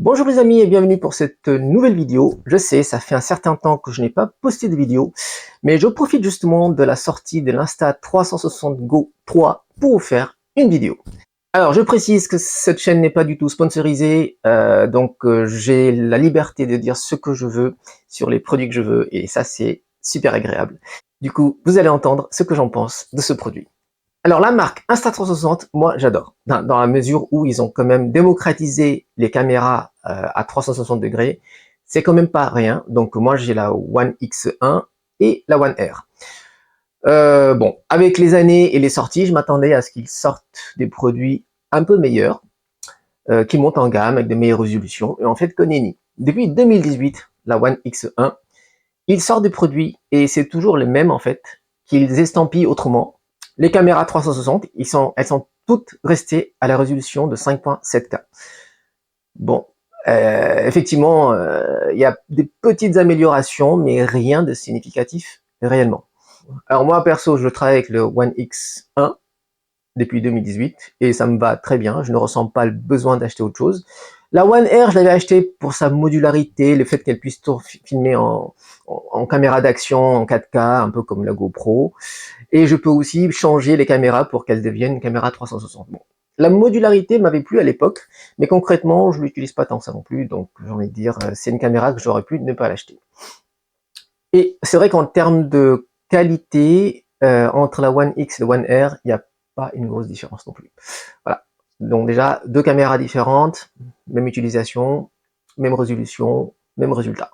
Bonjour les amis et bienvenue pour cette nouvelle vidéo. Je sais, ça fait un certain temps que je n'ai pas posté de vidéo, mais je profite justement de la sortie de l'Insta360 Go 3 pour vous faire une vidéo. Alors je précise que cette chaîne n'est pas du tout sponsorisée, donc j'ai la liberté de dire ce que je veux sur les produits que je veux et ça c'est super agréable. Du coup, vous allez entendre ce que j'en pense de ce produit. Alors la marque Insta360, moi j'adore, dans la mesure où ils ont quand même démocratisé les caméras à 360 degrés, c'est quand même pas rien. Donc moi j'ai la One X1 et la One R. Bon, avec les années et les sorties, je m'attendais à ce qu'ils sortent des produits un peu meilleurs, qui montent en gamme avec de meilleures résolutions, et en fait que nenni. Depuis 2018, la One X1, ils sortent des produits et c'est toujours les mêmes en fait, qu'ils estampillent autrement. Les caméras 360, elles sont toutes restées à la résolution de 5.7K. Bon, effectivement, il y a des petites améliorations, mais rien de significatif réellement. Alors moi, perso, je travaille avec le One X1 depuis 2018 et ça me va très bien. Je ne ressens pas le besoin d'acheter autre chose. La One R, je l'avais acheté pour sa modularité, le fait qu'elle puisse tout filmer en caméra d'action, en 4K, un peu comme la GoPro. Et je peux aussi changer les caméras pour qu'elles deviennent une caméra 360. Bon. La modularité m'avait plu à l'époque, mais concrètement, je l'utilise pas tant que ça non plus, donc j'ai envie de dire, c'est une caméra que j'aurais pu ne pas l'acheter. Et c'est vrai qu'en termes de qualité, entre la One X et la One R, il n'y a pas une grosse différence non plus. Voilà. Donc déjà, deux caméras différentes, même utilisation, même résolution, même résultat.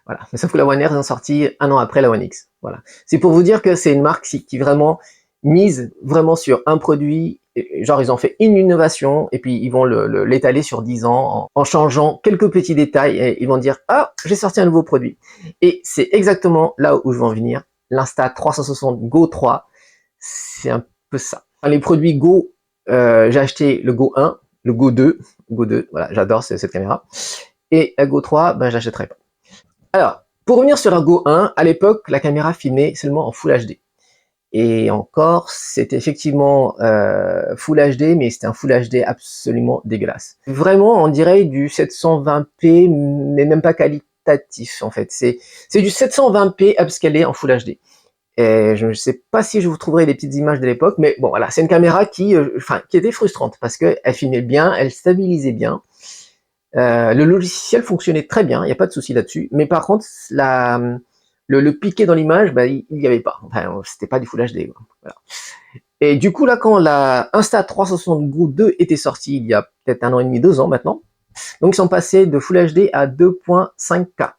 Voilà. Mais sauf que la One R est sortie un an après la One X. Voilà. C'est pour vous dire que c'est une marque qui vraiment mise vraiment sur un produit. Genre, ils ont fait une innovation et puis ils vont l'étaler sur 10 ans en changeant quelques petits détails et ils vont dire « Ah, j'ai sorti un nouveau produit ». Et c'est exactement là où je veux en venir. L'Insta360 Go 3, c'est un peu ça. Enfin, les produits Go, j'ai acheté le Go 1, le Go 2, voilà, j'adore cette caméra. Et la Go 3, ben, j'achèterai pas. Alors, pour revenir sur la Go 1, à l'époque, la caméra filmait seulement en Full HD. Et encore, c'était effectivement Full HD, mais c'était un Full HD absolument dégueulasse. Vraiment, on dirait du 720p, mais même pas qualitatif en fait. C'est du 720p upscalé en Full HD. Et je ne sais pas si je vous trouverai des petites images de l'époque, mais bon voilà, c'est une caméra qui était frustrante parce qu'elle filmait bien, elle stabilisait bien. Le logiciel fonctionnait très bien, il n'y a pas de souci là-dessus, mais par contre, le piqué dans l'image, bah, il n'y avait pas. Enfin, c'était pas du Full HD. Voilà. Et du coup, là, quand la Insta360 Go 2 était sortie, il y a peut-être un an et demi, 2 ans maintenant, donc ils sont passés de Full HD à 2.5K.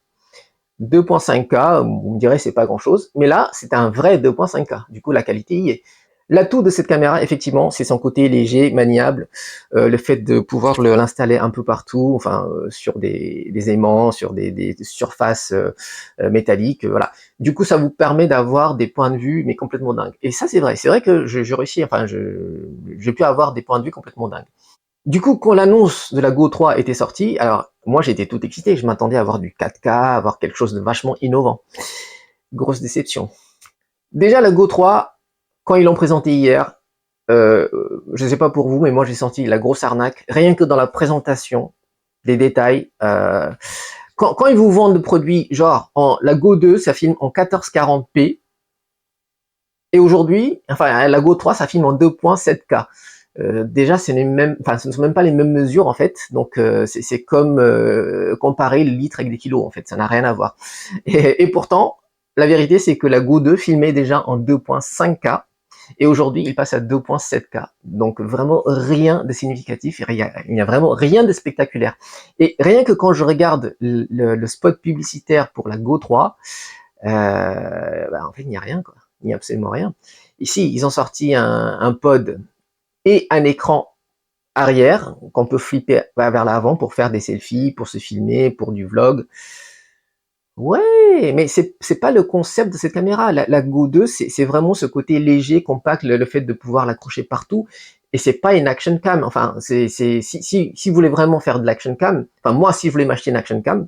2.5K, vous me direz, c'est pas grand-chose, mais là, c'est un vrai 2.5K. Du coup, la qualité y est. L'atout de cette caméra, effectivement, c'est son côté léger, maniable, le fait de pouvoir l'installer un peu partout, enfin sur des aimants, sur des surfaces métalliques, voilà. Du coup, ça vous permet d'avoir des points de vue mais complètement dingues. Et ça, c'est vrai que je réussis, enfin, j'ai pu avoir des points de vue complètement dingues. Du coup, quand l'annonce de la Go 3 était sortie, alors moi j'étais tout excité, je m'attendais à avoir du 4K, à avoir quelque chose de vachement innovant. Grosse déception. Déjà la Go 3, quand ils l'ont présenté hier, je ne sais pas pour vous, mais moi j'ai senti la grosse arnaque, rien que dans la présentation, des détails. Quand ils vous vendent le produit, genre la Go 2, ça filme en 1440p, et aujourd'hui, enfin la Go 3, ça filme en 2.7K. Déjà, ce ne sont même pas les mêmes mesures en fait. Donc, c'est comme comparer le litre avec des kilos en fait. Ça n'a rien à voir. Et pourtant, la vérité, c'est que la Go 2 filmait déjà en 2.5K et aujourd'hui, il passe à 2.7K. Donc, vraiment rien de significatif. Il n'y a vraiment rien de spectaculaire. Et rien que quand je regarde le spot publicitaire pour la Go 3, en fait, il n'y a rien quoi. Il n'y a absolument rien. Ici, ils ont sorti un pod et un écran arrière qu'on peut flipper vers l'avant pour faire des selfies, pour se filmer, pour du vlog. Ouais, mais c'est pas le concept de cette caméra. La Go 2, c'est vraiment ce côté léger, compact, le fait de pouvoir l'accrocher partout. Et c'est pas une action cam. Enfin, si vous voulez vraiment faire de l'action cam, enfin moi, si je voulais m'acheter une action cam,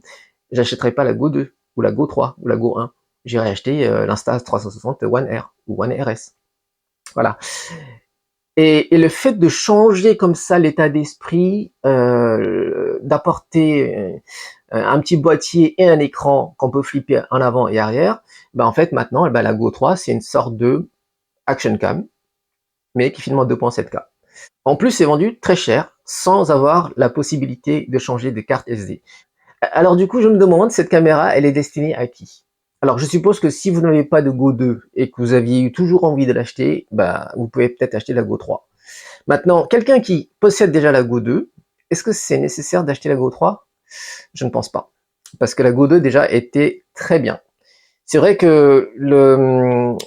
j'achèterais pas la Go 2 ou la Go 3 ou la Go 1. J'irais acheter l'Insta360 One R ou One RS. Voilà. Et le fait de changer comme ça l'état d'esprit, d'apporter un petit boîtier et un écran qu'on peut flipper en avant et arrière, bah en fait maintenant la Go 3 c'est une sorte de action cam, mais qui filme en 2.7K. En plus c'est vendu très cher, sans avoir la possibilité de changer de carte SD. Alors du coup je me demande, cette caméra elle est destinée à qui? Alors je suppose que si vous n'avez pas de Go 2 et que vous aviez eu toujours envie de l'acheter, bah vous pouvez peut-être acheter la Go 3. Maintenant, quelqu'un qui possède déjà la Go 2, est-ce que c'est nécessaire d'acheter la Go 3? Je ne pense pas. Parce que la Go 2 déjà était très bien. C'est vrai que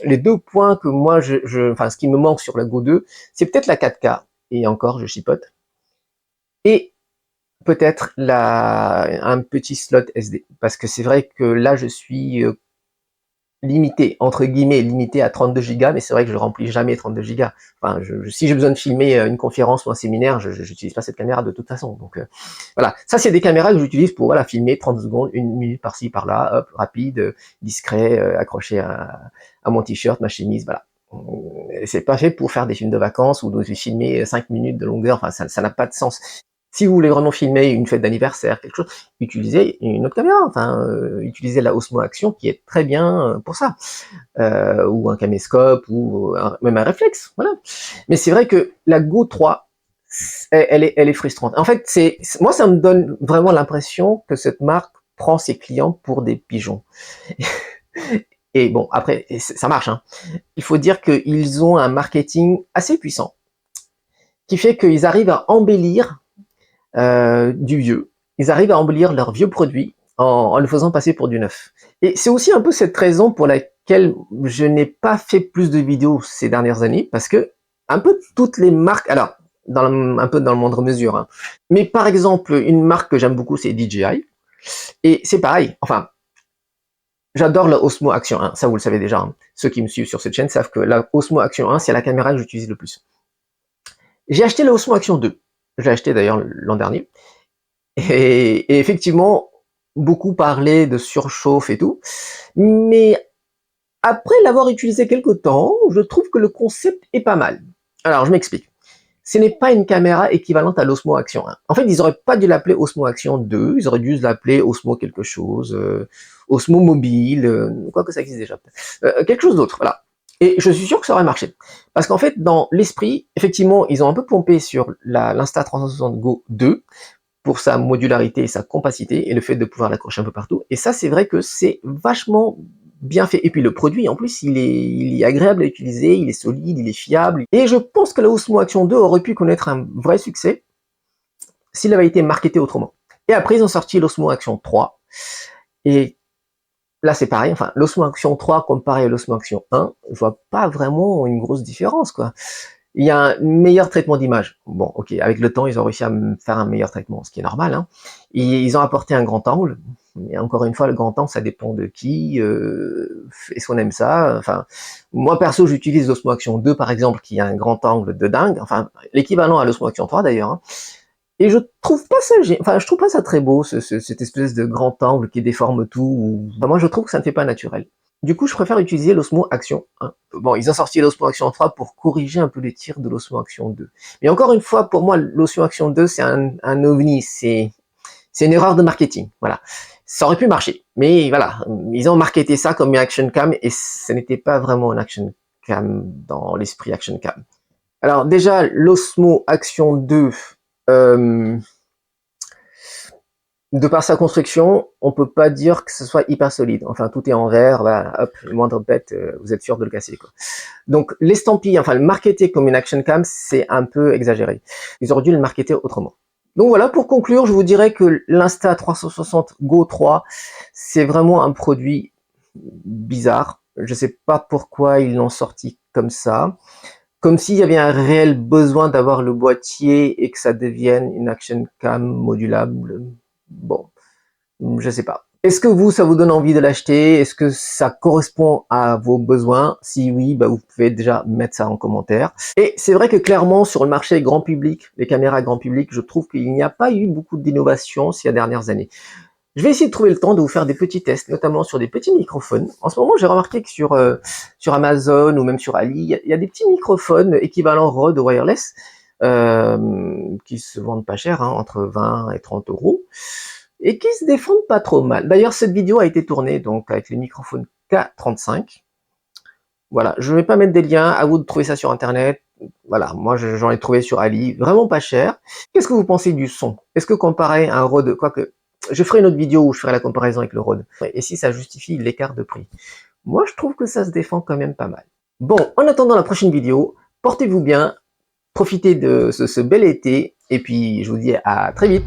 les deux points que moi, enfin ce qui me manque sur la Go 2, c'est peut-être la 4K, et encore je chipote, et peut-être un petit slot SD. Parce que c'est vrai que là je suis limité, entre guillemets, limité à 32 Go, mais c'est vrai que je remplis jamais 32 Go. Enfin, si j'ai besoin de filmer une conférence ou un séminaire, je n'utilise pas cette caméra de toute façon. Donc voilà, ça c'est des caméras que j'utilise pour voilà filmer 30 secondes, une minute par-ci par-là, hop, rapide, discret, accroché à mon t-shirt, ma chemise, voilà. C'est pas fait pour faire des films de vacances ou de filmer 5 minutes de longueur, enfin ça n'a pas de sens. Si vous voulez vraiment filmer une fête d'anniversaire, quelque chose, utilisez une autre caméra, enfin, utilisez la Osmo Action qui est très bien pour ça, ou un caméscope, ou même un réflexe, voilà. Mais c'est vrai que la Go 3, elle est frustrante. En fait, moi ça me donne vraiment l'impression que cette marque prend ses clients pour des pigeons. Et bon, après, ça marche, hein. Il faut dire qu'ils ont un marketing assez puissant, qui fait qu'ils arrivent à embellir du vieux. Ils arrivent à embellir leurs vieux produits en le faisant passer pour du neuf. Et c'est aussi un peu cette raison pour laquelle je n'ai pas fait plus de vidéos ces dernières années, parce que un peu toutes les marques, alors un peu dans le moindre mesure, hein, mais par exemple une marque que j'aime beaucoup c'est DJI, et c'est pareil, enfin j'adore la Osmo Action 1, ça vous le savez déjà, hein. Ceux qui me suivent sur cette chaîne savent que la Osmo Action 1 c'est la caméra que j'utilise le plus. J'ai acheté la Osmo Action 2, je l'ai acheté d'ailleurs l'an dernier, et effectivement, beaucoup parlaient de surchauffe et tout, mais après l'avoir utilisé quelque temps, je trouve que le concept est pas mal. Alors, je m'explique. Ce n'est pas une caméra équivalente à l'Osmo Action 1. En fait, ils auraient pas dû l'appeler Osmo Action 2, ils auraient dû l'appeler Osmo quelque chose, Osmo Mobile, quoi que ça existe déjà. Quelque chose d'autre, voilà. Et je suis sûr que ça aurait marché. Parce qu'en fait, dans l'esprit, effectivement, ils ont un peu pompé sur l'Insta360 Go 2, pour sa modularité et sa compacité, et le fait de pouvoir l'accrocher un peu partout. Et ça, c'est vrai que c'est vachement bien fait. Et puis le produit, en plus, il est agréable à utiliser, il est solide, il est fiable. Et je pense que la Osmo Action 2 aurait pu connaître un vrai succès s'il avait été marketé autrement. Et après, ils ont sorti l'Osmo Action 3. Et là, c'est pareil. Enfin, l'Osmo Action 3 comparé à l'Osmo Action 1, je vois pas vraiment une grosse différence, quoi. Il y a un meilleur traitement d'image. Bon, ok, avec le temps, ils ont réussi à me faire un meilleur traitement, ce qui est normal, hein. Ils ont apporté un grand angle. Mais encore une fois, le grand angle, ça dépend de qui. Est-ce qu'on aime ça? Enfin, moi perso, j'utilise l'Osmo Action 2, par exemple, qui a un grand angle de dingue. Enfin, l'équivalent à l'Osmo Action 3, d'ailleurs, hein. Et je trouve pas ça, enfin, je trouve pas ça très beau, cette espèce de grand angle qui déforme tout. Enfin, moi, je trouve que ça ne fait pas naturel. Du coup, je préfère utiliser l'Osmo Action 1. Bon, ils ont sorti l'Osmo Action 3 pour corriger un peu les tirs de l'Osmo Action 2. Mais encore une fois, pour moi, l'Osmo Action 2, c'est un ovni, c'est une erreur de marketing. Voilà. Ça aurait pu marcher, mais voilà, ils ont marketé ça comme une action cam, et ce n'était pas vraiment une action cam dans l'esprit action cam. Alors déjà, l'Osmo Action 2, euh, de par sa construction, on peut pas dire que ce soit hyper solide. Enfin, tout est en verre, voilà, hop, le moindre pète, vous êtes sûr de le casser, quoi. Donc, l'estampille, enfin, le marketer comme une action cam, c'est un peu exagéré. Ils auraient dû le marketer autrement. Donc voilà, pour conclure, je vous dirais que l'Insta360 Go 3, c'est vraiment un produit bizarre. Je sais pas pourquoi ils l'ont sorti comme ça. Comme s'il y avait un réel besoin d'avoir le boîtier et que ça devienne une action cam modulable. Bon, je sais pas. Est-ce que vous, ça vous donne envie de l'acheter? Est-ce que ça correspond à vos besoins? Si oui, bah vous pouvez déjà mettre ça en commentaire. Et c'est vrai que clairement, sur le marché grand public, les caméras grand public, je trouve qu'il n'y a pas eu beaucoup d'innovation ces dernières années. Je vais essayer de trouver le temps de vous faire des petits tests, notamment sur des petits microphones. En ce moment, j'ai remarqué que sur Amazon ou même sur Ali, il y a des petits microphones équivalents Rode wireless qui se vendent pas cher, hein, entre 20 et 30 euros, et qui se défendent pas trop mal. D'ailleurs, cette vidéo a été tournée donc avec les microphones K35. Voilà, je ne vais pas mettre des liens, à vous de trouver ça sur internet. Voilà, moi j'en ai trouvé sur Ali, vraiment pas cher. Qu'est-ce que vous pensez du son? Est-ce que comparé à un Rode, quoique, je ferai une autre vidéo où je ferai la comparaison avec le Rode, et si ça justifie l'écart de prix? Moi je trouve que ça se défend quand même pas mal. Bon, en attendant la prochaine vidéo, portez-vous bien, profitez de ce bel été, et puis je vous dis à très vite.